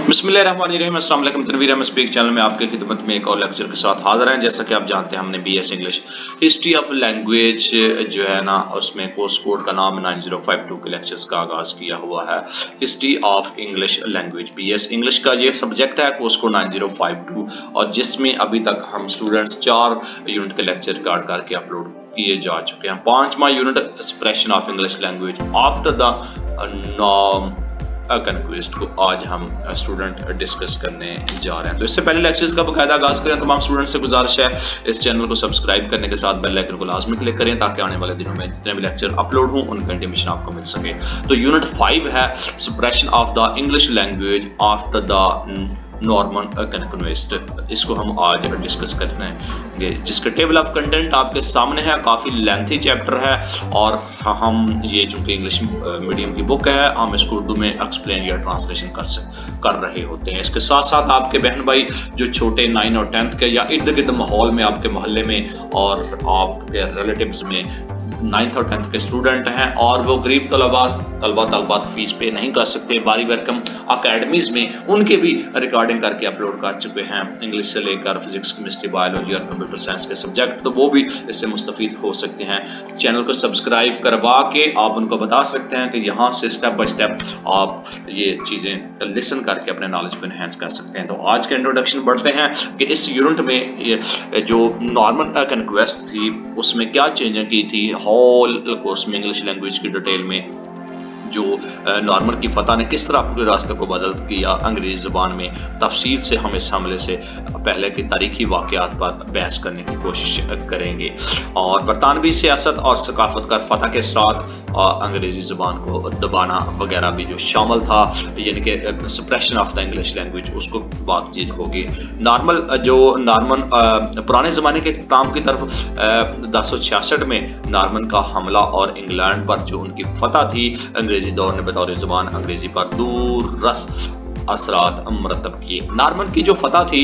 बिस्मिल्लाहिर्रहमानिर्रहीम। अस्सलाम वालेकुम। तनवीर अहमद स्पीक चैनल में आपके खिदमत में एक और लेक्चर के साथ हाजिर हैं। जैसा कि आप जानते हैं, हमने BS English history of language जो है ना, उसमें कोर्स कोड का नाम 9052 के लेक्चर्स का आगाज़ किया हुआ है। History of English language BS English का ये सब्जेक्ट है, कोर्स कोड 9052, और जिसमें अभी तक हम स्टूडेंट्स 4 यूनिट के लेक्चर रिकॉर्ड करके अपलोड किए जा चुके हैं। 5वां unit expression of English language after the Norman conquest को आज हम स्टूडेंट डिस्कस करने जा रहे हैं। तो इससे पहले लेक्चर्स का बाकायदा आगाज करें, तमाम स्टूडेंट से गुजारिश है इस चैनल को सब्सक्राइब करने के साथ बेल आइकन को लाजमी क्लिक करें ताकि आने वाले दिनों में जितने भी लेक्चर अपलोड हों उनका इंटीमेशन आपको मिल सके। तो यूनिट 5 है suppression of the English language after the Norman conquest. इसको हम आज डिस्कस करेंगे, जिसका टेबल ऑफ कंटेंट आपके सामने है। काफ़ी लेंथी चैप्टर है और हम ये चूँकि इंग्लिश मीडियम की बुक है, हम इसको उर्दू में एक्सप्लेन या ट्रांसलेशन कर रहे होते हैं। इसके साथ साथ आपके बहन भाई जो छोटे 9 और 10th के या इर्द गिर्द माहौल में, आपके मोहल्ले में और आपके रिलेटिव्स में 9th और 10th के स्टूडेंट हैं और वो गरीब तलबा फीस पे नहीं कर सकते, बारी वेलकम अकेडमीज में उनके भी रिकॉर्डिंग करके अपलोड कर चुके हैं। इंग्लिश से लेकर फिजिक्स, केमिस्ट्री, बायोलॉजी और कंप्यूटर साइंस के सब्जेक्ट, तो वो भी इससे मुस्तफीद हो सकते हैं। चैनल को सब्सक्राइब करवा के आप उनको बता सकते हैं कि यहाँ से स्टेप बाय स्टेप आप ये चीज़ें लिसन करके अपने नॉलेज को एनहेंस कर सकते हैं। तो आज के इंट्रोडक्शन बढ़ते हैं कि इस यूनिट में जो नॉर्मन कन्क्वेस्ट थी उसमें क्या चेंजें की थी। होल कोर्स में इंग्लिश लैंग्वेज की डिटेल में जो नॉर्मन की फतह ने किस तरह पूरे रास्ते को बदल किया, अंग्रेजी ज़ुबान में तफसील से हम इस हमले से पहले की तारीखी वाक़यात पर बहस करने की कोशिश करेंगे। और बरतानवी सियासत और सकाफत का फतह के साथ अंग्रेज़ी ज़ुबान को दबाना वगैरह भी जो शामिल था, यानी कि suppression of the English language, उसको बातचीत होगी। नॉर्मन पुराने ज़माने के इख्तिताम की तरफ 1066 में नॉर्मन का हमला और इंग्लैंड पर जो उनकी फतह थी, अंग्रेजी दौर ने बतौर ज़ुबान अंग्रेजी पर दूर रस असरात मरतब किए। नॉर्मन की जो फतह थी,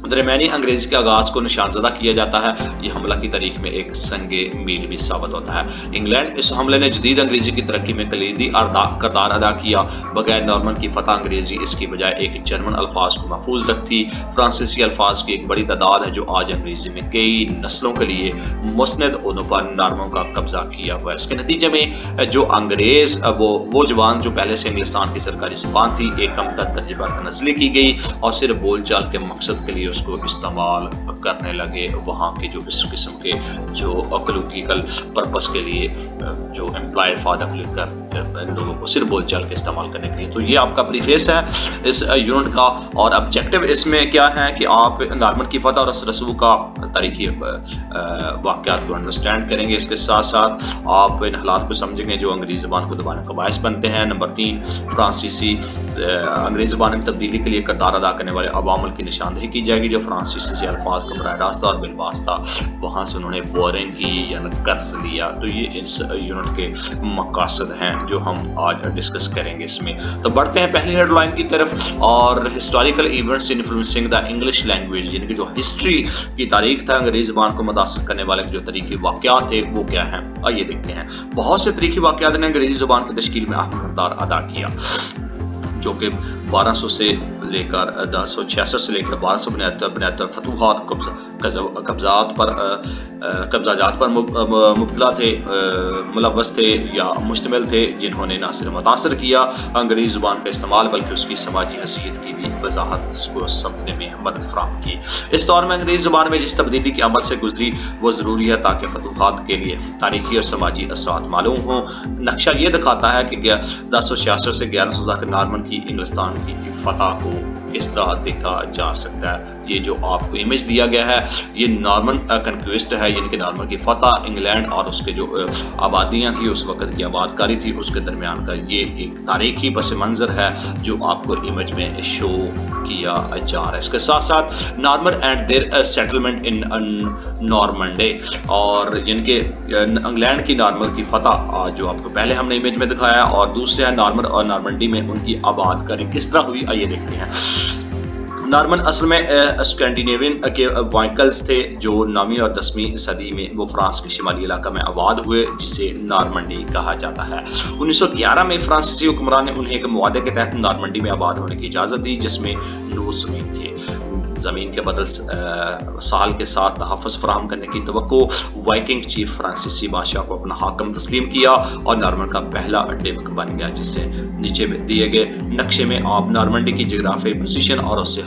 दरमियानी अंग्रेजी के आगाज़ को निशानजदा किया जाता है। ये हमला की तारीख में एक संगे मील भी साबित होता है। इंग्लैंड इस हमले ने जदीद अंग्रेजी की तरक्की में कलीदी किरदार अदा किया। बगैर नॉर्मन की फतह अंग्रेजी इसकी बजाय एक जर्मन अल्फाज को महफूज रखती। फ्रांसीसी अल्फाज की एक बड़ी तादाद है जो आज अंग्रेजी में कई नस्लों के लिए मुस्नद उन पर नॉर्मन का कब्जा किया हुआ है। इसके नतीजे में जो अंग्रेज वो जबान जो पहले से इंग्लिस्तान की सरकारी जुबान थी, एक कम तर्जुबा तनज़ली की गई और सिर्फ बोलचाल के मकसद के लिए उसको इस्तेमाल करने लगे। वहाँ के जो इस किस्म के जो अकलूकिकल पर्पस के लिए जो एम्प्लॉयड फॉर द लोगों को सिर्फ बोलचाल के इस्तेमाल करने के लिए। तो ये आपका प्रीफेस है इस यूनिट का, और ऑब्जेक्टिव इसमें क्या है कि आप नॉर्मन की फतह और रसूल का तारीखी वाक़यात को अंडरस्टैंड करेंगे। इसके साथ साथ आप इन हालात को समझेंगे जो अंग्रेज़ी ज़बान को दबाने का बायस बनते हैं। नंबर 3, फ्रांसीसी अंग्रेज़ी ज़बान में तब्दीली के लिए किरदार अदा करने वाले अवामल की निशानदेही की जाएगी जो फ्रांसीसी से अल्फाज का बराह रास्त और बिलवास्ता वहाँ से उन्होंने बोरिंग की या कर्ज लिया। तो ये इस यूनिट के मकासद हैं जो हम आज डिस्कस करेंगे इसमें। तो बढ़ते हैं पहली हेडलाइन की तरफ, और historical events influencing the English language, यानी कि जो हिस्ट्री की तारीख था, अंग्रेजी ज़बान को मुतासिर करने वाले जो तरीक़ी वाक़यात थे वो क्या हैं, आइए देखते हैं। बहुत से तरीक़ी वाक़यात ने अंग्रेजी ज़बान की तश्कील में अहम किरदार अदा किया, जो कि 1200 से लेकर 1066 से लेकर 1272 फतूहात कब्ज़ात पर मुब्तला थे, मुलव्वस थे या मुश्तमिल थे, जिन्होंने न सिर्फ मुतासर किया अंग्रेज़ी ज़ुबान का इस्तेमाल बल्कि उसकी समाजी हैसियत की भी वजाहत को समझने में मदद फराहम की। इस दौर में अंग्रेज़ी ज़ुबान में जिस तब्दीली के अमल से गुजरी वो ज़रूरी है ताकि फतूहात के लिए तारीखी और समाजी असरात मालूम हों। नक्शा ये दिखाता है कि 1066 से 1100 तक नॉर्मन की इंग्लिस्तान की फतह को किस तरह देखा जा सकता है। ये जो आपको इमेज दिया गया है ये नॉर्मन कन्क्वेस्ट है, यानी कि नॉर्मन की फतह, इंग्लैंड और उसके जो आबादियाँ थी, उस वक़्त की आबादकारी थी, उसके दरमियान का ये एक तारीखी पस मंज़र है जो आपको इमेज में शो किया जा रहा है। इसके साथ साथ Norman and their settlement in Normandy, और यानी कि इंग्लैंड की नॉर्मन की फतह जो आपको पहले हमने इमेज में दिखाया, और दूसरे है नॉर्मन और नॉर्मंडी में उनकी आबादकारी किस तरह हुई, आइए देखते हैं। नॉर्मन असल में स्कैंडिनेवियन के वाइकल्स थे जो 9वीं और 10वीं सदी में वो फ्रांस के शिमाली इलाका में आबाद हुए, जिसे नॉर्मंडी कहा जाता है। 1911 में फ्रांसीसी हुक्मरान ने उन्हें एक मुआहदे के तहत नॉर्मंडी में आबाद होने की इजाज़त दी, जिसमें 9 ज़मीन थे। ज़मीन के बदल साल के साथ तहफ़्फ़ुज़ फराहम करने की तवक्को वाइकिंग चीफ फ्रांसीसी बादशाह को अपना हाकम तस्लीम किया और नॉर्मन का पहला डेमक बन गया, जिसे नीचे में दिए गए नक्शे में आप नॉर्मंडी की जियोग्राफी पोजीशन और उससे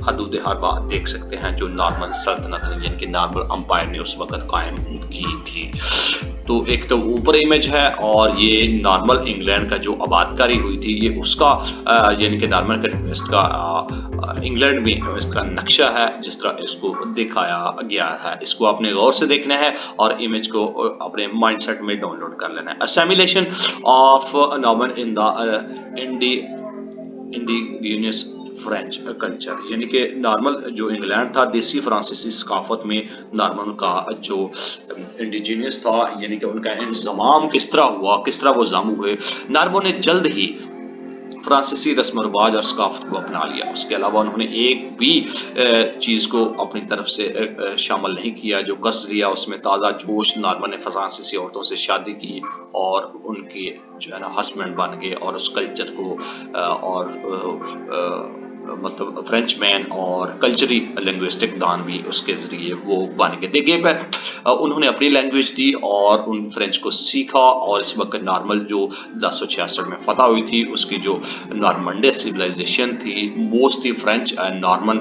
हदूद हरबा देख सकते हैं जो नॉर्मन सल्तनत यानी कि नॉर्मन अंपायर ने उस वक्त कायम की थी। तो एक तो ऊपर इमेज है और ये नॉर्मल इंग्लैंड का जो आबादकारी हुई थी ये उसका यानी कि नॉर्मन कन्क्वेस्ट का इंग्लैंड में इसका नक्शा है जिस तरह इसको दिखाया गया है। इसको आपने गौर से देखना है और इमेज को अपने माइंडसेट में डाउनलोड कर लेना है। Assimilation of Norman in the indigenous French culture यानी कि नॉर्मल जो इंग्लैंड था देसी फ्रांसीसी सकाफत में नॉर्मन का जो इंडिजीनियस था यानी कि उनका इंजमाम किस तरह हुआ, किस तरह वो जामू हुए। नॉर्मन ने जल्द ही फ्रांसीसी रस्म रिवाज और सकाफत को अपना लिया। उसके अलावा उन्होंने एक भी चीज़ को अपनी तरफ से शामिल नहीं किया जो कर्ज लिया। उसमें ताज़ा जोश नॉर्मन ने फ्रांसीसी औरतों से शादी की और उनके जो है ना हस्बैंड बन गए और उस कल्चर को और मतलब फ्रेंच मैन और कल्चरी लिंग्विस्टिक दान भी उसके जरिए वो बन के दे गए। उन्होंने अपनी लैंग्वेज दी और उन फ्रेंच को सीखा और इस वक्त नॉर्मल जो 1066 में फतह हुई थी उसकी जो नॉर्मंडे सिविलाइजेशन थी मोस्टली फ्रेंच एंड नॉर्मन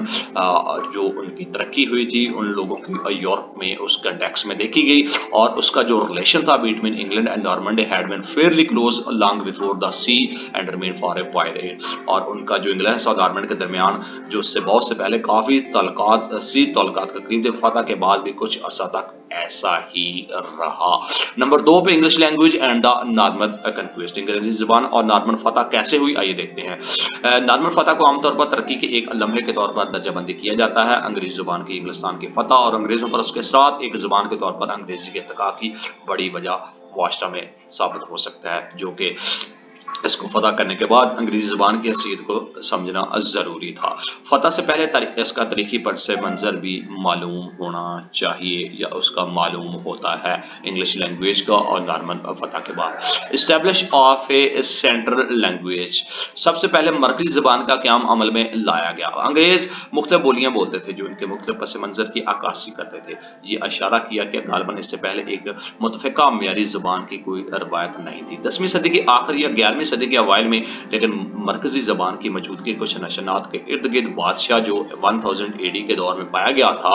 जो उनकी तरक्की हुई थी उन लोगों की यूरोप में उस कंटेक्स्ट में देखी गई और उसका जो रिलेशन था between England and Normandy had been fairly close long before the sea and remain for a while और उनका जो इंग्लैंड और नॉर्मंड के दरमियान जो उससे बहुत से पहले काफी तल्कात का करीब थे। फतह के बाद भी कुछ अर्सा तक ऐसा ही रहा। नंबर 2 पे English language and the Norman conquest अंग्रेजी जुबान और नॉर्मन फतह कैसे हुई आइए देखते हैं। नॉर्मन फतह को आमतौर पर तरक्की के एक लम्हे के तौर पर दर्जाबंदी किया जाता है। अंग्रेजी जुबान की इंग्लिस्तान की फतह और अंग्रेजों पर उसके साथ एक जुबान के तौर पर अंग्रेजी के इत्तका की बड़ी वजह वास्ता में साबित हो सकता है जो कि इसको फतह करने के बाद अंग्रेजी ज़ुबान की हैसियत को समझना ज़रूरी था। फतह से पहले इसका तारीखी पस मंज़र भी मालूम होना चाहिए या उसका मालूम होता है इंग्लिश लैंग्वेज का और नॉर्मन फतह के बाद। Establish of A central language सबसे पहले मरकजी ज़बान का क़याम अमल में लाया गया। अंग्रेज़ मुख्तलिफ बोलियाँ बोलते थे जो उनके मुख्तलिफ पस मंज़र की अक्कासी करते थे। ये इशारा किया कि गालिबन इससे पहले एक मुतफ़िका मियारी ज़बान की कोई रवायत नहीं थी। 10वीं सदी की आखिरी या 11वीं सदी के अवाइल में लेकिन मरकजी ज़बान की मौजूदगी कुछ नशनात के इर्द गिर्द बादशाह जो 1000 AD के दौर में पाया गया था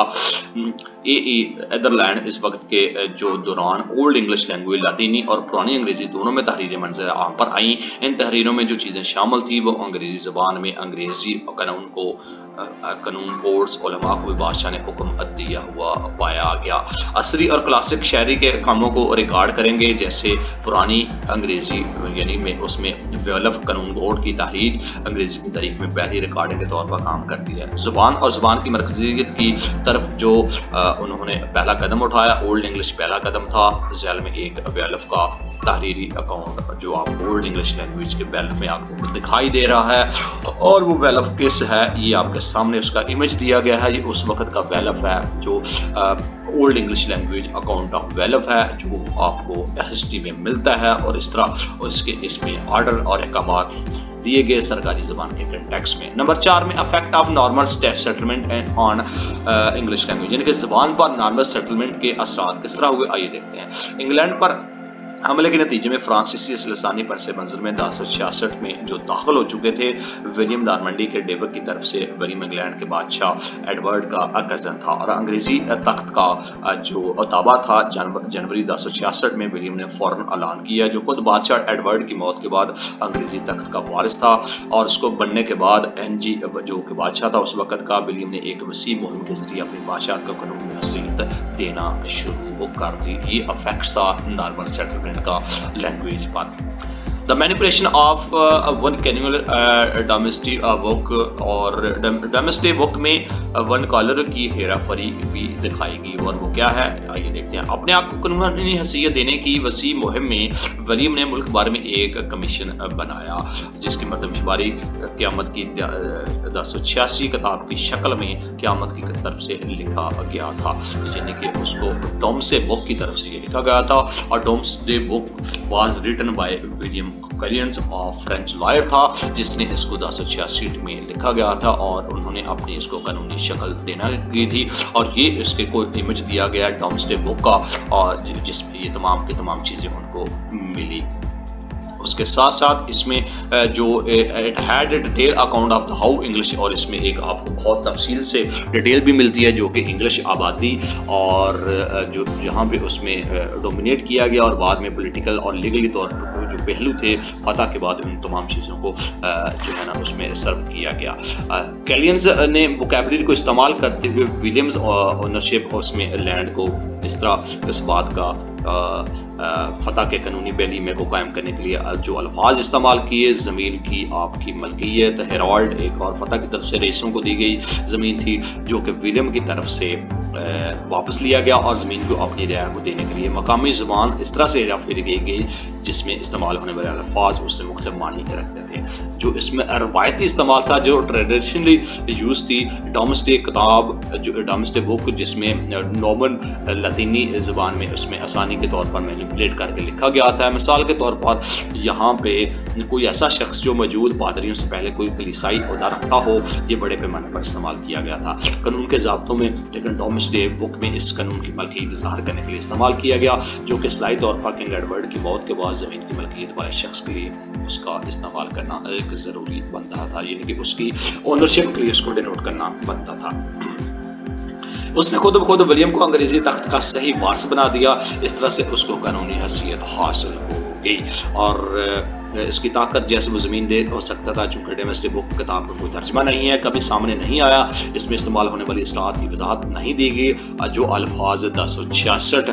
एदरलैंड इस वक्त के जो दौरान ओल्ड इंग्लिश लैंग्वेज लातीनी और पुरानी अंग्रेजी दोनों में तहरीरें मंजर आम पर आई। इन तहरीरों में जो चीज़ें शामिल थी वो अंग्रेजी ज़बान में अंग्रेजी कानून कोड्स उलमा को भी बादशाह ने हुक्म दिया हुआ पाया गया। असरी और क्लासिक शायरी के कामों को रिकॉर्ड करेंगे जैसे पुरानी अंग्रेजी यानी में उसमें वेलफ कानून कोड की तहरीर अंग्रेजी की तारीख में पहली रिकॉर्डिंग के तौर पर काम करती है। ज़ुबान और ज़ुबान की मरकजियत की तरफ जो उन्होंने पहला कदम उठाया ओल्ड इंग्लिश पहला कदम था। झैल में एक वेलफ का तहरीरी अकाउंट जो आप ओल्ड इंग्लिश लैंग्वेज के वेलफ में आपको दिखाई दे रहा है और वो वेलफ किस है ये आपके सामने उसका इमेज दिया गया है। ये उस वक्त का वेलफ है जो old English language account of वेलफ है जो आपको हिस्ट्री में मिलता है और इस तरह इसमें ऑर्डर और अहकामात दिए गए सरकारी ज़बान के कंटेक्स्ट में। नंबर 4 में affect of normal settlement on English language यानी कि ज़बान पर नॉर्मल सेटलमेंट के असरात किस तरह हुए आइए देखते हैं। इंग्लैंड पर हमले के नतीजे में फ्रांसीसी लसानी पस मंजर में 1066 में जो दाखिल हो चुके थे विलियम नॉर्मंडी के डेबक की तरफ से विलियम इंग्लैंड के बादशाह एडवर्ड का कज़न था और अंग्रेजी तख्त का जो ताबा था जनवरी 1066 में विलियम ने फौरन ऐलान किया जो खुद बादशाह एडवर्ड की मौत के बाद अंग्रेजी तख्त का वारिस था और उसको बनने के बाद एनजी जो कि बादशाह था उस वक्त का विलियम ने एक वसी मुहिम के जरिए अपनी बादशाह को कानूनी हैसियत देना शुरू कर दी। ये अफेक्ट था नॉर्मल सेटलमेंट का लैंग्वेज पर। The manipulation of one कैनुअल डोमेस्टिक वर्क और डोमेस्टिक वर्क में वन कॉलर की हेराफेरी भी दिखाएगी, और वो क्या है आइए देखते हैं। अपने आप को कानूनी हैसियत देने की वसी मुहिम में वलीम ने मुल्क भर में एक कमीशन बनाया जिसकी मरदमशुमारी क़यामत की 1086 किताब की शक्ल में क़यामत की तरफ से लिखा गया था, यानी कि उसको डोम्सडे बुक की तरफ से ये लिखा गया था। और Domesday Book was written by William कलियंस ऑफ फ्रेंच लॉयर था जिसने इसको 1086 में लिखा गया था और उन्होंने अपनी इसको कानूनी शक्ल देना की थी। और ये इसके को इमेज दिया गया डोम्सडे बुक का और जिसमें ये तमाम की तमाम चीज़ें उनको मिली। उसके साथ साथ इसमें जो it had detail account of the how English, और इसमें एक आपको बहुत तफसील से डिटेल भी मिलती है जो कि इंग्लिश आबादी और जो यहाँ पे उसमें डोमिनेट किया गया और बाद में पॉलिटिकल और लीगली तौर पर जो पहलू थे फतह के बाद उन तमाम चीज़ों को जो है ना उसमें सर्व किया गया। कैलियंस ने वोकैबुलरी को इस्तेमाल करते हुए विलियम्स ओनरशिप उसमें लैंड को इस तरह इस बात का फतह के कानूनी बेलीमे को कायम करने के लिए जो अल्फाज इस्तेमाल किए, ज़मीन की आपकी मलकियत, हेराल्ड एक और फतह की तरफ से रईसों को दी गई ज़मीन थी जो कि विलियम की तरफ से वापस लिया गया और ज़मीन को अपनी रियाया को देने के लिए मकामी ज़ुबान इस तरह से हेरा फेरी गई जिसमें इस्तेमाल होने वाले अल्फाज उससे मुख्तलिफ मानी रखते थे। जो इसमें रवायती इस्तेमाल था जो ट्रेडिशनली यूज़ थी डोमेस्टिक किताब जो डोमेस्टिक बुक जिसमें नॉर्मन लतीनी ज़ुबान में उसमें आसानी के तौर पर मैनिपुलेट करके लिखा गया था। मिसाल के तौर पर यहाँ पे कोई ऐसा शख्स जो मौजूद पादरियों से पहले कोई कलीसाई ओहदा रखता हो, ये बड़े पैमाने पर इस्तेमाल किया गया था कानून के ज़ाब्तों में, लेकिन डोमेस्टिक बुक में इस कानून की मलकियत इज़हार करने के लिए इस्तेमाल किया गया जो कि इस्लाही तौर पर किंग एडवर्ड की मौत के बाद ज़मीन की मलकियत वाले शख्स के लिए उसका इस्तेमाल करना एक ज़रूरी बनता था, यानी कि उसकी ओनरशिप के लिए उसको डिनोट करना बनता था। उसने खुद ब खुद विलियम को अंग्रेजी तख्त का सही वारिस बना दिया, इस तरह से उसको कानूनी हैसियत हासिल हो गई और इसकी ताकत जैसे वो ज़मीन दे हो सकता था। चूँकि डोमेस्टिक बुक किताब का कोई तर्जमा नहीं है, कभी सामने नहीं आया, इसमें इस्तेमाल होने वाली इस्लाहत की वजाहत नहीं दी गई। जो अल्फाज 1066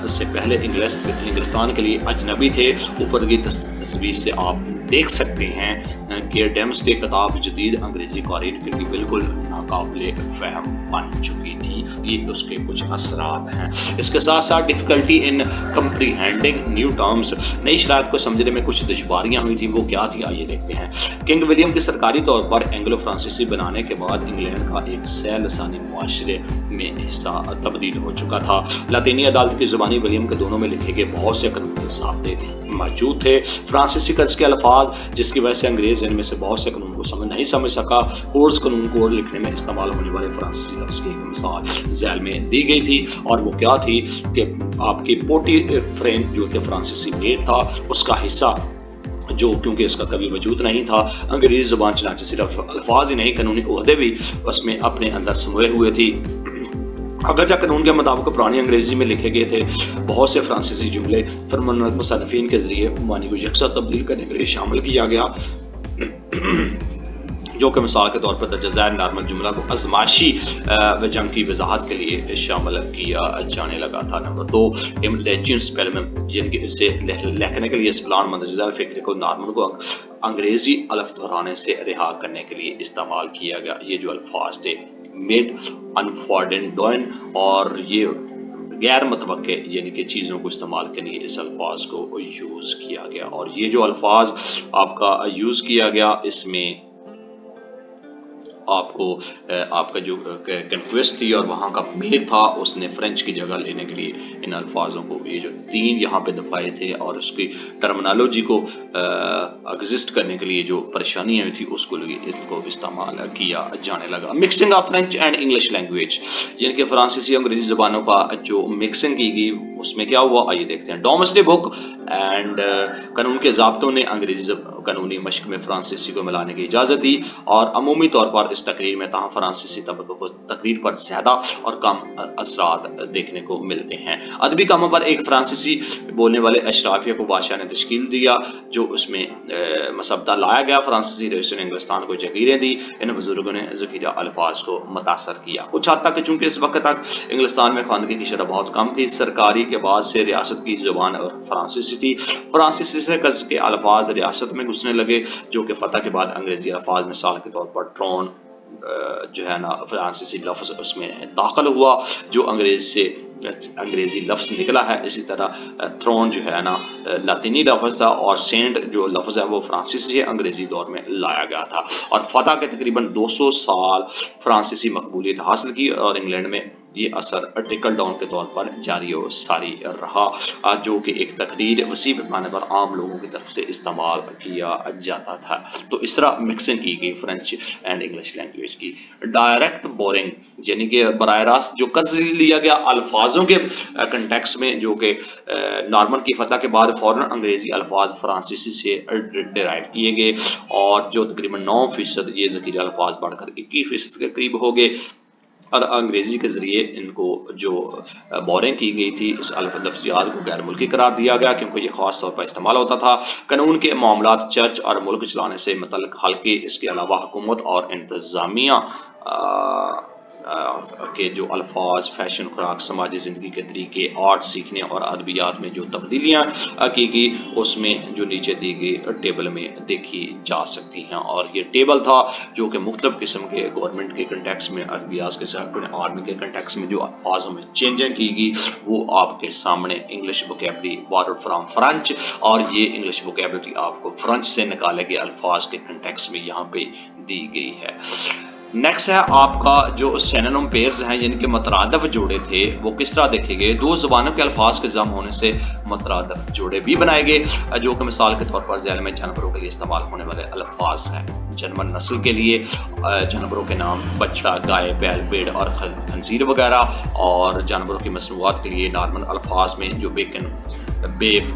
से पहले इंग्लिस्तान के लिए अजनबी थे, ऊपर की तस्वीर से आप देख सकते हैं कि डोमेस्टिक किताब जदीद अंग्रेजी क़ारीन के लिए बिल्कुल नाकाबिले फ़हम बन चुकी थी। ये उसके कुछ असरात हैं। इसके साथ साथ डिफ़िकल्टी इन कंप्रीहेंडिंग न्यू टर्म्स, नई शराइत को समझने में कुछ दुश्वारियां हुई थी, वो क्या थी आइए देखते हैं। किंग विलियम के सरकारी तौर पर एंग्लो फ्रांसीसी बनाने के बाद इंग्लैंड का एक सैल लसानी मुआशरे में हिस्सा तब्दील हो चुका था। लातीनी अदालत की ज़ुबानी विलियम के दोनों में लिखे गए बहुत से कानून के ज़ाब्ते मौजूद थे। फ्रांसीसी कर्ज के अल्फाज जिसकी वजह से अंग्रेज इनमें से बहुत से कानून को नहीं समझ सका। कोर्स कानून को लिखने में इस्तेमाल होने वाले फ्रांसीसी लफ्ज़ की एक मिसाल झैल में दी गई थी और वो क्या थी कि आपकी पोटी फ्रेम जो कि फ्रांसीसी मेड था उसका हिस्सा जो क्योंकि इसका कभी वजूद नहीं था, अंग्रेजी ज़ुबान चनाचे सिर्फ अल्फाज ही नहीं कानूनी ओहदे भी उसमें अपने अंदर समोए हुए थी। अगरचा कानून के मुताबिक पुरानी अंग्रेजी में लिखे गए थे बहुत से फ्रांसीसी जुमले फिर मुसन्निफ़ीन के जरिए मानी को यकसा तब्दील करने के लिए शामिल किया गया जो कि मिसाल के तौर पर दर्जा नॉर्मल जुमला को आजमाइशी जंग की वजाहत के लिए शामिल किया जाने लगा था। नंबर 2 इमलेचियन स्पेलमेंट जिनके इसे लिखने के लिए इस प्लान मंदरजा फ़िक्र को नॉर्मल को अंग्रेजी अलफ दोहराने से रिहा करने के लिए इस्तेमाल किया गया। ये जो अल्फाज थे मेड अनफॉर्डेंडोइन और ये गैर मतवक्के यानी कि चीज़ों को इस्तेमाल के लिए इस अल्फाज को यूज़ किया गया और ये जो अल्फाज आपका यूज़ किया गया इसमें आपको आपका जो कन्क्वेस्ट थी और वहाँ का मेयर था उसने फ्रेंच की जगह लेने के लिए इन अल्फाजों को ये जो 3 यहाँ पे दफाए थे और उसकी टर्मिनोलॉजी को एग्जिस्ट करने के लिए जो परेशानियाँ हुई थी उसको इसको इस्तेमाल किया जाने लगा। Mixing of French and English language यानी कि फ्रांसीसी अंग्रेजी ज़बानों का जो मिक्सिंग की गई उसमें क्या हुआ आइए देखते हैं। डोमेस्टिक बुक एंड कानून के ज़ाब्तों ने अंग्रेजी कानूनी मश्क में फ्रांसीसी को मिलाने की इजाज़त दी और अमूमी तौर पर इस तकरीर में तहाँ फ्रांसीसी तबक़ों को तकरीर पर ज़्यादा और कम असरात देखने को मिलते हैं। अदबी कामों पर एक फ्रांसीसी बोलने वाले अशराफिया को बादशाह ने तश्कील दिया जो उसमें मसबदा लाया गया। फ्रांसीसी रईसों ने इंग्लिस्तान को जगीरें दी। इन बुजुर्गों ने ज़ख़ीरा अल्फाज को मुतासर किया। कुछ हद तक चूँकि इस वक्त तक इंग्लिस्तान में ख़वानगी की शरह बहुत कम थी, सरकारी کے بعد سے ریاست کی زبان فرانسیسی تھی۔ فرانسیسی سے قرض کے الفاظ ریاست میں گھسنے لگے، جو کہ فتح کے بعد انگریزی الفاظ مثال کے طور پر ٹرون جو ہے نا فرانسیسی لفظ اس میں داخل ہوا جو انگریزی لفظ نکلا ہے۔ اسی طرح تھرون جو ہے نا لاطینی لفظ تھا، اور سینٹ جو لفظ ہے وہ فرانسیسی سے انگریزی دور میں لایا گیا تھا، اور فتح کے تقریباً 200 سال فرانسیسی مقبولیت حاصل کی، اور انگلینڈ میں یہ اثر ٹرکل ڈاؤن کے طور پر جاری و ساری رہا، جو کہ ایک تقریر وسیع پیمانے پر عام لوگوں کی طرف سے استعمال کیا جاتا تھا۔ تو اس طرح مکسنگ کی گئی فرینچ اینڈ انگلش لینگویج کی۔ ڈائریکٹ بورنگ یعنی کہ براہ راست جو قرض لیا گیا الفاظوں کے کنٹیکس میں، جو کہ نارمن کی فتح کے بعد فوراً انگریزی الفاظ فرانسیسی سے ڈیرائیو کیے گئے، اور جو تقریباً 9% یہ ذخیرہ الفاظ بڑھ کر 21% کے قریب ہو گئے، اور انگریزی کے ذریعے ان کو جو بورنگ کی گئی تھی اس لفظیات کو غیر ملکی قرار دیا گیا، کیونکہ یہ خاص طور پر استعمال ہوتا تھا قانون کے معاملات، چرچ اور ملک چلانے سے متعلق حلقے۔ اس کے علاوہ حکومت اور انتظامیہ کے جو الفاظ، فیشن، خوراک، سماجی زندگی کے طریقے، آرٹ سیکھنے اور ادبیات میں جو تبدیلیاں کی گئی اس میں جو نیچے دی گئی ٹیبل میں دیکھی جا سکتی ہیں، اور یہ ٹیبل تھا جو کہ مختلف قسم کے گورنمنٹ کے کنٹیکس میں، ادبیات کے ساتھ آرمی کے کنٹیکس میں جو الفاظوں میں چینجنگ کی گئی وہ آپ کے سامنے English vocabulary borrowed from French, اور یہ انگلش ووکیبلری آپ کو فرنچ سے نکالے گئے الفاظ کے کنٹیکس میں یہاں پہ دی گئی ہے۔ نیکسٹ ہے آپ کا جو سینونیم پیئرز ہیں، یعنی کہ مترادف جوڑے تھے، وہ کس طرح دیکھے گئے۔ دو زبانوں کے الفاظ کے ضم ہونے سے مترادف جوڑے بھی بنائے گئے، جو کہ مثال کے طور پر ذیل میں جانوروں کے لیے استعمال ہونے والے الفاظ ہیں۔ جرمن نسل کے لیے جانوروں کے نام بچڑا، گائے، بیل، بھیڑ اور خنزیر وغیرہ، اور جانوروں کی مصنوعات کے لیے نارمن الفاظ میں جو بیکن، بیف،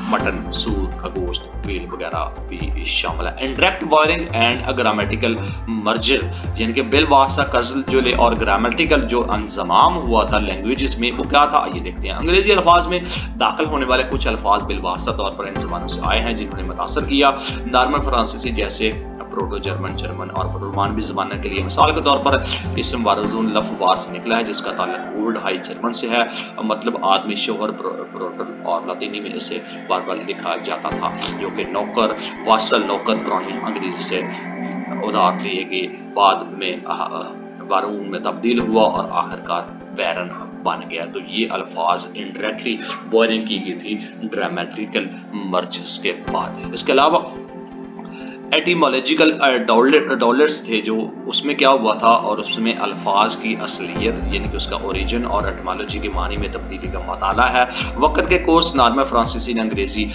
مٹن، سور، خرگوش، ویل وغیرہ بھی شامل ہے۔ Indirect boring and grammatical merger یعنی کہ بالواسطہ قرض جو لے اور گرامیٹیکل جو انضمام ہوا تھا لینگویجز میں وہ کیا تھا، آئیے دیکھتے ہیں۔ انگریزی الفاظ میں داخل ہونے والے کچھ الفاز بالواسطہ طور پر ان زبانوں سے آئے ہیں جنہوں نے متاثر کیا۔ نارمن فرانسیسی جیسے پروٹو جرمن، جرمن اور رومانوی زبانوں کے لیے مثال کے طور پر اسم بارزون لفظ وار سے نکلا ہے جس کا تعلق اولڈ ہائی جرمن سے ہے، مطلب آدمی، شوہر، پروٹر، اور لاطینی میں اسے بار بار لکھا جاتا تھا، جو کہ نوکر، واسل، نوکر پرانی انگریزی سے ادھار لیے گئے، بعد میں بارون میں تبدیل ہوا اور آخرکار بیرن بن گیا۔ تو یہ الفاظ انڈائریکٹلی بورنگ کی گئی تھی ڈرامیٹیکل مرجز کے بعد۔ اس کے علاوہ ایٹیمالوجیکل ڈالرز تھے جو اس میں کیا ہوا تھا، اور اس میں الفاظ کی اصلیت یعنی کہ اس کا اوریجن اور ایٹیمالوجی کے معنی میں تبدیلی کا مطالعہ ہے۔ وقت کے کورس نارمن فرانسیسی نے انگریزی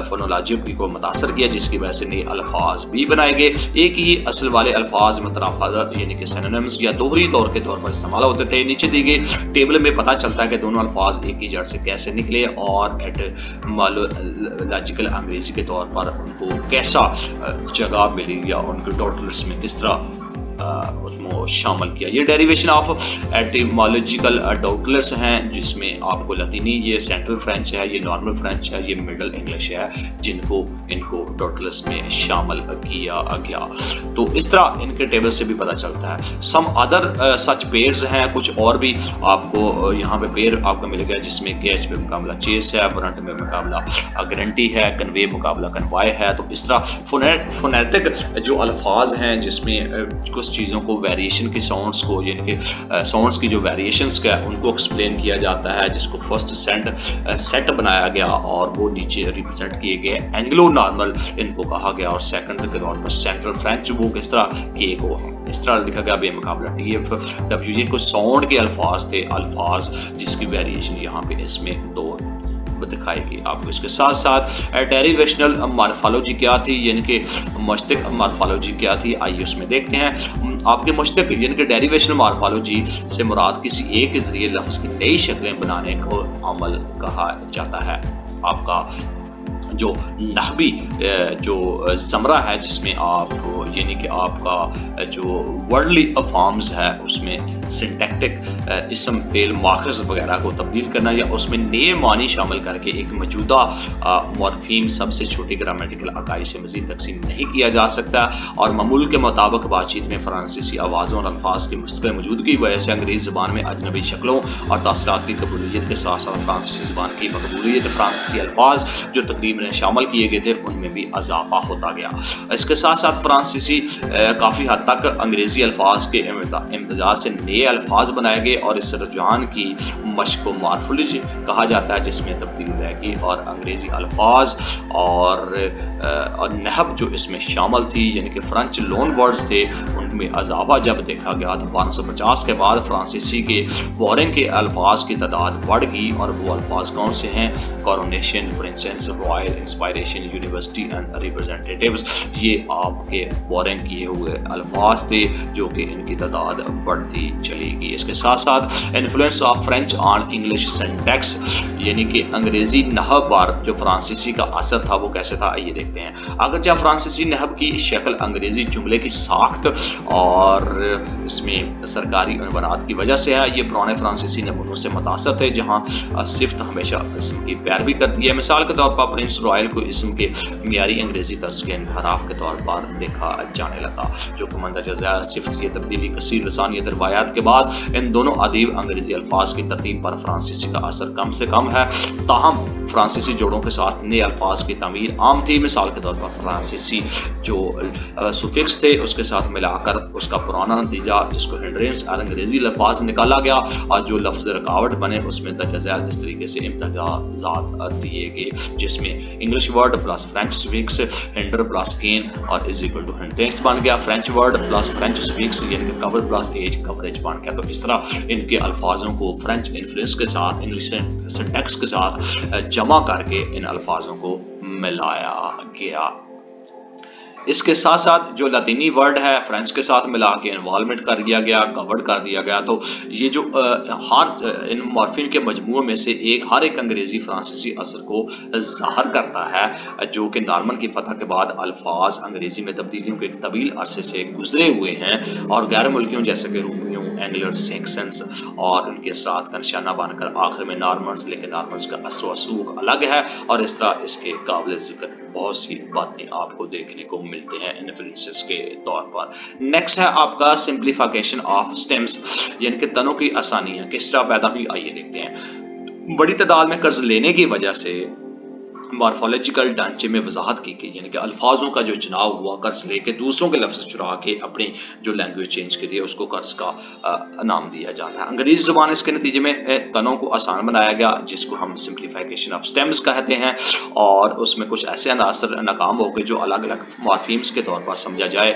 فونولوجی کو متاثر کیا جس کی وجہ سے نئے الفاظ بھی بنائے گئے۔ ایک ہی اصل والے الفاظ مترادف یعنی کہ سینونیمز یا دوہری طور کے طور پر استعمال ہوتے تھے۔ نیچے دی گئی ٹیبل میں پتہ چلتا ہے کہ دونوں الفاظ ایک ہی جڑ سے کیسے نکلے، اور ایٹیمالوجیکل انگریزی کے طور پر ان کو کیسا جگہ ملی یا ان کے ڈاٹلرز میں کس طرح اس میں شامل کیا۔ یہ ڈیریویشن آف ایٹیمالوجیکل ڈاٹلرز ہیں جس میں آپ کو لاطینی، یہ سینٹرل فرینچ ہے، یہ نارمل فرینچ ہے، یہ مڈل انگلش ہے، جن کو ان کو ڈاٹلرز میں شامل کیا گیا۔ تو اس طرح ان کے ٹیبل سے بھی پتہ چلتا ہے۔ سم ادر سچ پیئرز ہیں، کچھ اور بھی آپ کو یہاں پہ پیئر آپ کو ملے گا جس میں کیچ میں مقابلہ چیس ہے، فرنٹ میں مقابلہ گرنٹی ہے، کنوے مقابلہ کنوائے ہے۔ تو اس طرح فونیٹک جو الفاظ ہیں جس میں کچھ چیزوں کو ویریشن کی ساؤنڈز کو یعنی کہ ساؤنڈز کی جو ویریشنز کا ان کو ایکسپلین کیا جاتا ہے، جس کو فرسٹ سیٹ بنایا گیا اور وہ نیچے ریپرزینٹ کیے گئے۔ اینگلو نارمل ان کو کہا گیا، اور سیکنڈ کے طور پر سینٹرل فرینچ وہ کس طرح کے کو اس طرح لکھا گیا بے مقابلہ ٹی ایف ڈبلیو۔ یہ کچھ ساؤنڈ کے الفاظ تھے، الفاظ جس کی ویریشن یہاں پہ اس میں دو دکھائے گی آپ کو۔ اس کے ساتھ ساتھ ڈیریویشنل مارفالوجی کیا تھی یعنی کہ مشتق مارفالوجی کیا تھی، آئیے اس میں دیکھتے ہیں۔ آپ کے مشتق یعنی کہ ڈیریویشنل مارفالوجی سے مراد کسی ایک کے ذریعے لفظ کی نئی شکلیں بنانے کو عمل کہا جاتا ہے۔ آپ کا جو نحوی جو زمرہ ہے جس میں آپ کو یعنی کہ آپ کا جو ورڈلی فارمز ہے اس میں سنٹیکٹک اسم فعل ماخذ وغیرہ کو تبدیل کرنا یا اس میں نئے معنی شامل کر کے ایک موجودہ مورفیم سب سے چھوٹی گرامیٹیکل اکائی سے مزید تقسیم نہیں کیا جا سکتا، اور معمول کے مطابق بات چیت میں فرانسیسی آوازوں اور الفاظ کی مستقل موجودگی کی وجہ سے انگریزی زبان میں اجنبی شکلوں اور تاثرات کی قبولیت کے ساتھ ساتھ فرانسیسی زبان کی مقبولیت، فرانسیسی الفاظ جو تقریباً شامل کیے گئے تھے ان میں بھی اضافہ ہوتا گیا۔ اس کے ساتھ ساتھ فرانسیسی کافی حد تک انگریزی الفاظ کے امتزاج سے نئے الفاظ بنائے گئے، اور اس رجحان کی مشق کو مارفولوجی کہا جاتا ہے جس میں تبدیلی رہے گی، اور انگریزی الفاظ اور نحب جو اس میں شامل تھی یعنی کہ فرینچ لون ورڈز تھے ان میں اضافہ جب دیکھا گیا تو 1250 کے بعد فرانسیسی کے بورنگ کے الفاظ کی تعداد بڑھ گئی، اور وہ الفاظ کون سے ہیں؟ Coronation, princess, royal, inspiration, university and representatives, یہ آپ کے بورنگ کیے ہوئے الفاظ تھے جو کہ ان کی تعداد بڑھتی چلی گئی۔ اس کے ساتھ ساتھ influence of French on English syntax یعنی کہ انگریزی نحو پر جو فرانسیسی کا اثر تھا وہ کیسے تھا آئیے دیکھتے ہیں۔ اگرچہ فرانسیسی نحو کی شکل انگریزی جملے کی ساخت اور اس میں سرکاری عنوانات کی وجہ سے ہے، یہ پرانے فرانسیسی نمونوں سے متاثر تھے جہاں صفت ہمیشہ اسم کی پیروی کرتی ہے۔ مثال کے طور پر پرنس رائل کو اسم کے معیاری انگریزی طرز کے انحراف کے طور پر دیکھا جانے لگا جو کہ مندرجہ ذیل صفت کی تبدیلی کثیر لسانیت روایات کے بعد ان دونوں ادیب انگریزی الفاظ کی ترتیب پر فرانسیسی کا اثر کم سے کم ہے، تاہم فرانسیسی جوڑوں کے ساتھ نئے الفاظ کی تعمیر عام تھی۔ مثال کے طور پر فرانسیسی جو سفکس تھے اس کے ساتھ ملا کر اس کا پرانا نتیجہ جس کو ہنڈرینس اور انگریزی الفاظ نکالا گیا، اور جو لفظ رکاوٹ بنے اس میں درجہ ذیل اس طریقے سے امتیازات دیے گئے جس میں English word plus French suffix hinder plus gain اور از اکول ٹو ہنٹینس بن گیا، French word plus French suffix یعنی کہ کور پلس ایج کوریج بن گیا۔ تو اس طرح ان کے الفاظوں کو فرینچ انفلوئنس کے ساتھ انگلش سنٹیکس کے ساتھ جمع کر کے ان الفاظوں کو ملایا گیا۔ اس کے ساتھ ساتھ جو لاطینی ورڈ ہے فرینچ کے ساتھ ملا کے انوالومنٹ کر دیا گیا، کورڈ کر دیا گیا، تو یہ جو ہر ان مورفین کے مجموعے میں سے ہر ایک انگریزی فرانسیسی اثر کو ظاہر کرتا ہے جو کہ نارمن کی فتح کے بعد الفاظ انگریزی میں تبدیلیوں کے ایک طویل عرصے سے گزرے ہوئے ہیں، اور غیر ملکیوں جیسے کہ رومیوں، اینگلر سیکسنس اور ان کے ساتھ کا نشانہ بن کر آخر میں نارمنز، لیکن نارمنز کا اثر و رسوخ الگ ہے، اور اس طرح اس کے قابل ذکر بہت سی باتیں آپ کو دیکھنے کو ملتے ہیں انفلوئنسز کے طور پر۔ نیکسٹ ہے آپ کا سمپلیفیکیشن آف سٹیمز یعنی کہ تنوں کی آسانیاں کس طرح پیدا ہوئی آئیے دیکھتے ہیں۔ بڑی تعداد میں قرض لینے کی وجہ سے مارفولوجیکل ڈھانچے میں وضاحت کی گئی یعنی کہ الفاظوں کا جو چناؤ ہوا قرض لے کے دوسروں کے لفظ چرا کے اپنی جو لینگویج چینج کے لیے اس کو قرض کا نام دیا جاتا ہے۔ انگریزی زبان اس کے نتیجے میں تنوں کو آسان بنایا گیا جس کو ہم سمپلیفیکیشن آف سٹیمز کہتے ہیں، اور اس میں کچھ ایسے عناصر ناکام ہو گئے جو الگ الگ مارفیمز کے طور پر سمجھا جائے،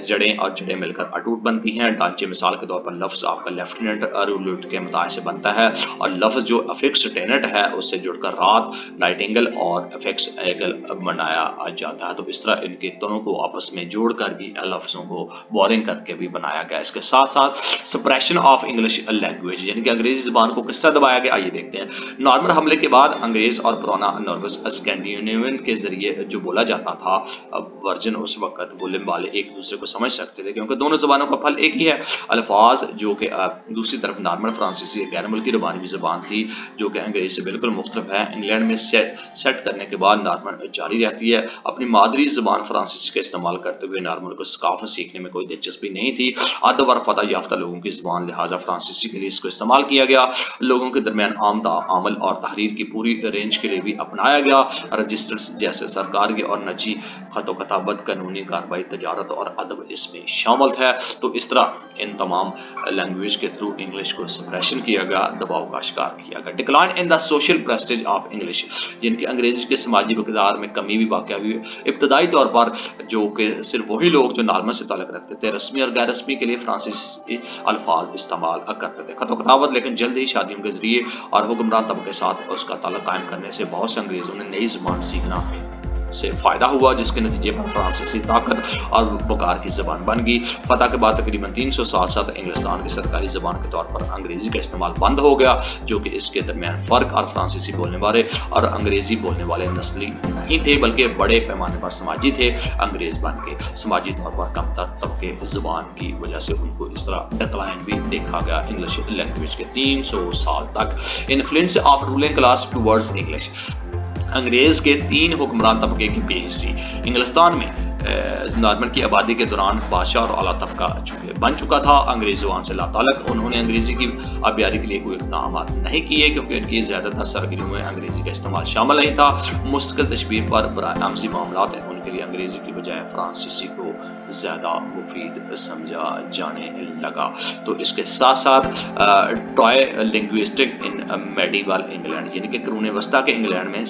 جڑیں اور جڑیں مل کر اٹوٹ بنتی ہیں۔ ڈھانچے مثال کے طور پر لفظ آپ کا لیفٹیننٹ رولٹ کے متاع سے بنتا ہے، اور لفظ جو افکس ٹینٹ ہے اس سے جڑ کر رات، نائٹنگل اور افیکس ایگل بنایا جاتا ہے۔ تو اس طرح ان کے تنوں کو آپس میں جوڑ کر بھی لفظوں کو بورنگ کر کے بھی بنایا گیا۔ اس کے ساتھ ساتھ سپریشن آف انگلش لینگویج یعنی کہ انگریزی زبان کو کس طرح دبایا گیا آئیے دیکھتے ہیں۔ نارمن حملے کے بعد انگریز اور پرانا نارمن اسکینڈینیوین کے ذریعے جو بولا جاتا تھا ورجن اس وقت بولنے والے ایک دوسرے کو سمجھ سکتے تھے کیونکہ دونوں زبانوں کا پھل ایک ہی ہے۔ الفاظ جو کہ دوسری طرف نارمن فرانسیسی غیر ملکی رومانوی زبان تھی جو کہ انگریزی سے بالکل مختلف ہے، انگلینڈ میں سیٹ کرنے کے بعد نارمن جاری رہتی ہے۔ اپنی مادری زبان فرانسیسی کا استعمال کرتے ہوئے نارمن کو ثقافت سیکھنے میں کوئی دلچسپی نہیں تھی، ادب اور فتح یافتہ لوگوں کی زبان لہٰذا فرانسیسی کے لیے اس کو استعمال کیا گیا، لوگوں کے درمیان عام تعامل اور تحریر کی پوری رینج کے لیے بھی اپنایا گیا، رجسٹرز جیسے سرکاری اور نجی خط و کتابت، قانونی کارروائی، تجارت اور ادب اس میں شامل ہے۔ تو اس طرح ان تمام لینگویج کے تھرو انگلش کو سپریشن کیا گیا، دباؤ کا شکار کیا گیا۔ Decline in the social prestige of English یعنی کہ انگریزی کے سماجی مقدار میں کمی بھی واقع ہوئی۔ ابتدائی طور پر جو کہ صرف وہی لوگ جو نارمن سے تعلق رکھتے تھے رسمی اور غیر رسمی کے لیے فرانسیسی الفاظ استعمال کرتے تھے، خط و کتابت، لیکن جلد ہی شادیوں کے ذریعے اور حکمران طبقے کے ساتھ اس کا تعلق قائم کرنے سے بہت سے انگریزوں نے نئی زبان سیکھنا से फ़ायदा हुआ, जिसके नतीजे पर फ्रांसीसी ताकत और वक़ार की ज़बान बन गई। फ़तह के बाद तकरीबन 300 साल तक इंग्लिस्तान की सरकारी ज़बान के तौर पर अंग्रेज़ी का इस्तेमाल बंद हो गया, जो कि इसके दरमियान फ़र्क और फ्रांसीसी बोलने वाले और अंग्रेज़ी बोलने वाले नस्ली नहीं थे, बल्कि बड़े पैमाने पर समाजी थे। अंग्रेज़ बन के समाजी तौर पर कमतर तबके ज़बान की वजह से उनको इस तरह डिक्लाइन भी देखा गया इंग्लिश लैंग्वेज के 300 साल तक। Influence of ruling class towards English, अंग्रेज़ के 3 हुक्मरान तबके की बेहिस्सी। इंग्लिस्तान में नॉर्मन की आबादी के दौरान बादशाह और आला तबका बन चुका था। अंग्रेज़ ज़ुबान से लाताल्लुक़ उन्होंने अंग्रेज़ी की आबियारी के लिए कोई इक़दाम नहीं किए, क्योंकि उनकी ज़्यादातर सरगर्मियों में अंग्रेज़ी का इस्तेमाल शामिल नहीं था। मुस्तकिल तशबीर पर बरामजी मामलात हैं, उनके लिए अंग्रेज़ी की बजाय फ्रांसीसी को ज़्यादा मुफीद समझा जाने लगा। तो इसके साथ साथ ट्राई लिंग्विस्टिक इन मेडिवल इंग्लैंड, यानी कि क़ुरून वस्ता के इंग्लैंड में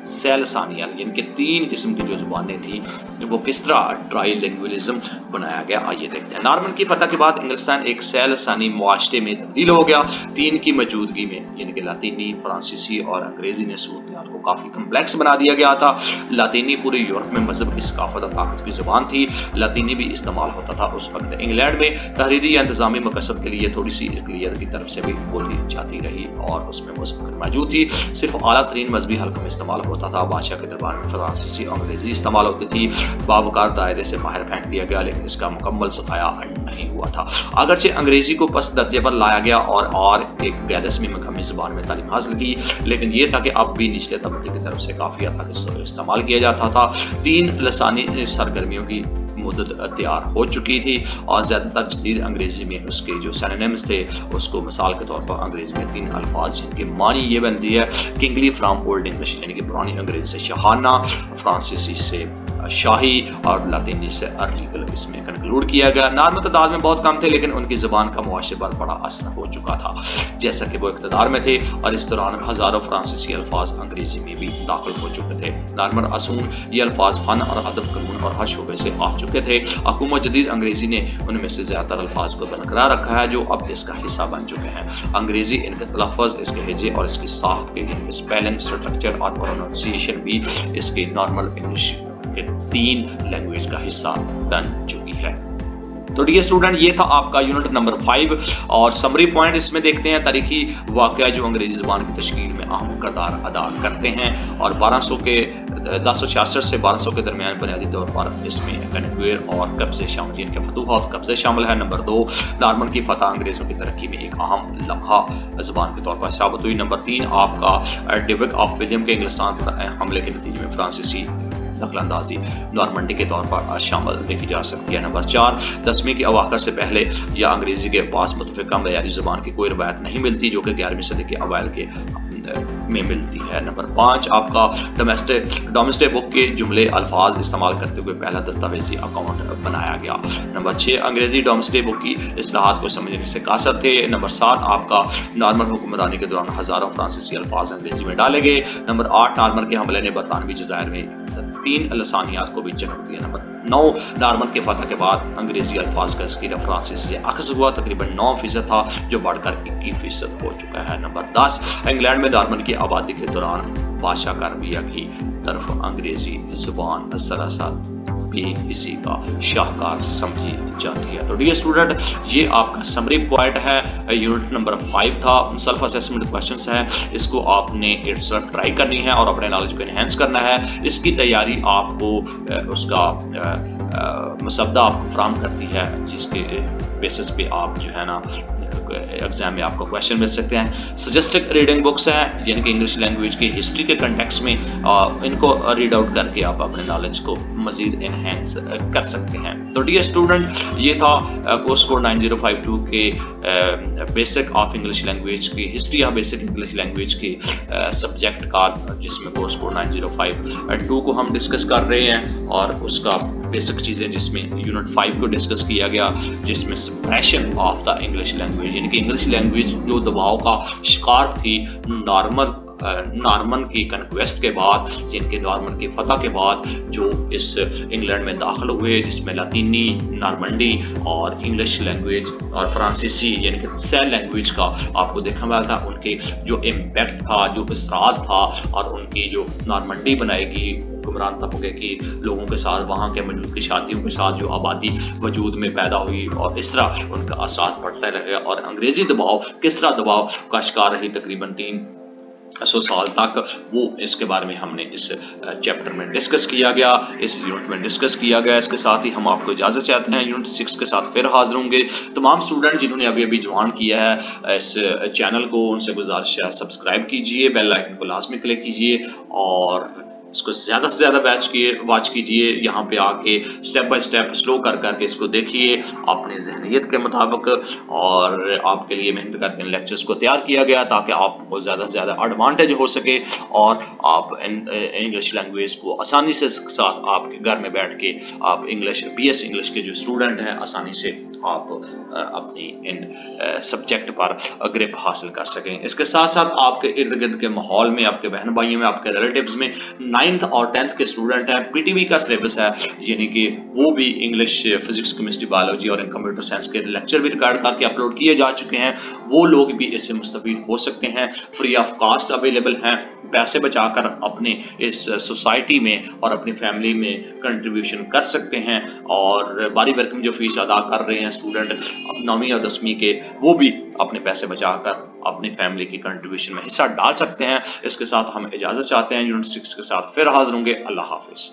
सैलसानिया, यानी कि 3 किस्म की जो ज़ुबानें थी वो किस तरह ट्राइलिंगुअलिज्म बनाया गया, आइए देखते हैं। नॉर्मन की फतह के बाद इंग्लिस्तान एक सैलसानी मुआशरे में तब्दील हो गया। 3 की मौजूदगी में, यानी कि लातीनी, फ्रांसीसी और अंग्रेज़ी ने सूरत-ए-हाल को काफ़ी कम्प्लेक्स बना दिया गया था। लातीनी पूरे यूरोप में मज़हब की सकाफत और ताकत की ज़ुबान थी। लातीनी भी इस्तेमाल होता था उस वक्त। इंग्लैंड में तहरीरी या इंतज़ामी मकसद के लिए थोड़ी सी इक़लियत की तरफ से भी बोली जाती रही और उसमें मज़हब मौजूद थी। सिर्फ आला तरीन मजहबी हल्कों में इस्तेमाल होता था। बादशाह के दरबार में फ्रांसीसी और अंग्रेज़ी इस्तेमाल होती थी। बावकार दायरे से बाहर फेंक दिया गया, लेकिन इसका मुकम्मल सफाया नहीं हुआ था। अगरचे अंग्रेज़ी को पस्त दर्जे पर लाया गया और एक गैर रस्मी मकामी ज़ुबान में तालीम हासिल की, लेकिन यह था कि अब भी निचले तबके की तरफ से काफ़ी हद तक इसको इस्तेमाल किया जाता था। 3 लसानी सरगर्मियों की मुद्दत तैयार हो चुकी थी और ज़्यादातर जदीद अंग्रेज़ी में उसके जो सिनोनिम्स थे, उसको मिसाल के तौर पर अंग्रेज़ी में 3 अल्फाज जिनकी मानी ये बनती है किंगली फ्राम ओल्ड इंग्लिश, यानी कि पुरानी अंग्रेज़ी से शाहाना, फ्रांसीसी से शाही और लातीनी से अर्लीगल, इसमें कंक्लूड किया गया। नॉर्मन तादाद में बहुत कम थे, लेकिन उनकी ज़बान का मुआशरे पर बड़ा असर हो चुका था, जैसा कि वो इक़्तिदार में थे, और इस दौरान हज़ारों फ्रांसीसी अल्फाज अंग्रेज़ी में भी दाखिल हो चुके थे। नॉर्मन असूल ये अल्फाज फ़न और अदब, कानून और हर शोबे से आ चुके थे। हुकूमत जदीद अंग्रेज़ी ने उनमें से ज़्यादातर अल्फाज को बरकरार रखा है, जो अब इसका हिस्सा बन चुके हैं। अंग्रेज़ी इनके तलफ़्फ़ुज़, इसके हिज्जे और इसकी साख्त के स्पेलिंग, स्ट्रक्चर और प्रोनाउंसिएशन भी इसकी नॉर्मल इंग्लिश के 3 लैंग्वेज का हिस्सा बन चुकी है। तो डियर स्टूडेंट, ये था आपका यूनिट नंबर 5 और समरी पॉइंट इसमें देखते हैं। तारीखी वाक़या जो अंग्रेज़ी ज़बान की तश्कील में अहम किरदार अदा करते हैं और 1066 से 1200 के दरमियान बुनियादी तौर पर इसमें कन्वेयर और कब्ज़े शामिल, जिनके फतूहात कब्ज़े शामिल है। नंबर 2, नॉर्मन की फतह अंग्रेज़ों की तरक्की में एक अहम लम्हा ज़बान के तौर पर साबित हुई। नंबर 3, आपका डिविक ऑफ विलियम के इंग्लिस्तान पर हमले के नतीजे में फ्रांसीसी दखलंदाजी नॉर्मंडी के तौर पर शामिल देखी जा सकती है। नंबर 4, 10वीं की अवाखिर से पहले या अंग्रेज़ी के पास मुतफ़िक़ा मयारी ज़ुबान की कोई रवायत नहीं मिलती, जो कि 11वीं सदी के अवाइल के में मिलती है। नंबर 5, आपका डोमेस्टिक बुक के जुमले अल्फाज इस्तेमाल करते हुए पहला दस्तावेजी अकाउंट बनाया गया। नंबर 6, अंग्रेज़ी डोमेस्टिक बुक की इस्लाहात को समझने से कासर थे। नंबर 7, आपका नॉर्मन हुक्मरानी के दौरान हज़ारों फ्रांसीसी अल्फाज अंग्रेज़ी में डाले गए। नंबर 8, नॉर्मन के हमले ने बरतानवी जज़ायर में 3 लसानियात को भी जन्म दिया। नंबर 9, नॉर्मन के फतह के बाद अंग्रेज़ी अल्फाज का ज़ख़ीरा फ्रांसीसी से अक्स हुआ, तकरीबन 9% था, जो बढ़कर 21% हो चुका है। नंबर 10, इंग्लैंड में नॉर्मन की आबादी के दौरान बादशाह का रवैया की तरफ अंग्रेज़ी ज़ुबान सरासर भी इसी का शाहकार समझी जाती है। तो डियर स्टूडेंट, ये आपका समरी पॉइंट है, यूनिट नंबर 5 था। सेल्फ असेसमेंट क्वेश्चंस हैं, इसको आपने इट्सल्फ ट्राई करनी है और अपने नॉलेज को एनहेंस करना है। इसकी तैयारी आपको उसका मसवदा आपको फ्राहम करती है, जिसके बेसिस पे आप जो है ना एग्जाम में आपको क्वेश्चन मिल सकते हैं। सजेस्टेड रीडिंग बुक्स हैं, यानी कि इंग्लिश लैंग्वेज की हिस्ट्री के कंटेक्स्ट में इनको रीड आउट करके आप अपने नॉलेज को मजीद एनहेंस कर सकते हैं। तो डियर स्टूडेंट, ये था कोर्स कोड 9052 के बेसिक ऑफ इंग्लिश लैंग्वेज की हिस्ट्री या बेसिक इंग्लिश लैंग्वेज की सब्जेक्ट का, जिसमें कोर्स कोड 9052 को हम डिस्कस कर रहे हैं और उसका बेसिक चीज़ें जिसमें यूनिट 5 को डिस्कस किया गया, जिसमें suppression of the English language, यानी कि इंग्लिश लैंग्वेज जो दबाव का शिकार थी नॉर्मल नॉर्मन की कन्क्वेस्ट के बाद, जिनके नॉर्मन की फतह के बाद जो इस इंग्लैंड में दाखिल हुए, जिसमें लातीनी, नॉर्मंडी और इंग्लिश लैंग्वेज और फ्रांसीसी यानी कि सैन लैंग्वेज का आपको देखने वाला था, उनके जो इम्पैक्ट था, जो असरात था, और उनकी जो नॉर्मंडी बनाएगी हुक्मरान तबके की लोगों के साथ, वहाँ के मौजूद की शादियों के साथ जो आबादी वजूद में पैदा हुई, और इस तरह उनका असरात पड़ता रहे, और अंग्रेजी दबाव किस तरह दबाव का शिकार रही तकरीबन 300 साल तक, वो इसके बारे में हमने इस चैप्टर में डिस्कस किया गया, इस यूनिट में डिस्कस किया गया। इसके साथ ही हम आपको इजाज़त चाहते हैं, यूनिट 6 के साथ फिर हाजिर होंगे। तमाम स्टूडेंट जिन्होंने अभी अभी ज्वाइन किया है इस चैनल को, उनसे गुजारिश है सब्सक्राइब कीजिए, बेल आइकन को लाजमी क्लिक कीजिए, और इसको ज़्यादा से ज़्यादा वॉच कीजिए। यहाँ पे आके स्टेप बाय स्टेप स्लो कर करके इसको देखिए अपनी जहनीत के मुताबिक, और आपके लिए मेहनत करके इन लेक्चर्स को तैयार किया गया ताकि आपको ज़्यादा से ज़्यादा एडवांटेज हो सके, और आप इंग्लिश लैंग्वेज को आसानी से साथ आपके घर में बैठ के आप BS इंग्लिश के जो स्टूडेंट हैं आसानी से आप अपनी इन सब्जेक्ट पर ग्रिप हासिल कर सकें। इसके साथ साथ आपके इर्द गिर्द के माहौल में, आपके बहन भाइयों में, आपके रिलेटिव्स में 9th और 10th के स्टूडेंट हैं, PTB का सिलेबस है, यानी कि वो भी इंग्लिश, फिजिक्स, केमिस्ट्री, बायोलॉजी और कंप्यूटर साइंस के लेक्चर भी रिकॉर्ड करके अपलोड किए जा चुके हैं, वो लोग भी इससे मुस्तफीद हो सकते हैं। फ्री ऑफ कास्ट अवेलेबल हैं, पैसे बचाकर अपने इस सोसाइटी में और अपनी फैमिली में कंट्रीब्यूशन कर सकते हैं, और बारी बरकम जो फीस अदा कर रहे हैं स्टूडेंट 9वीं और 10वीं के, वो भी अपने पैसे बचाकर अपनी फैमिली की कंट्रीब्यूशन में हिस्सा डाल सकते हैं। इसके साथ हम इजाज़त चाहते हैं, यूनिट 6 के साथ फिर हाजिर होंगे। अल्लाह हाफिज़।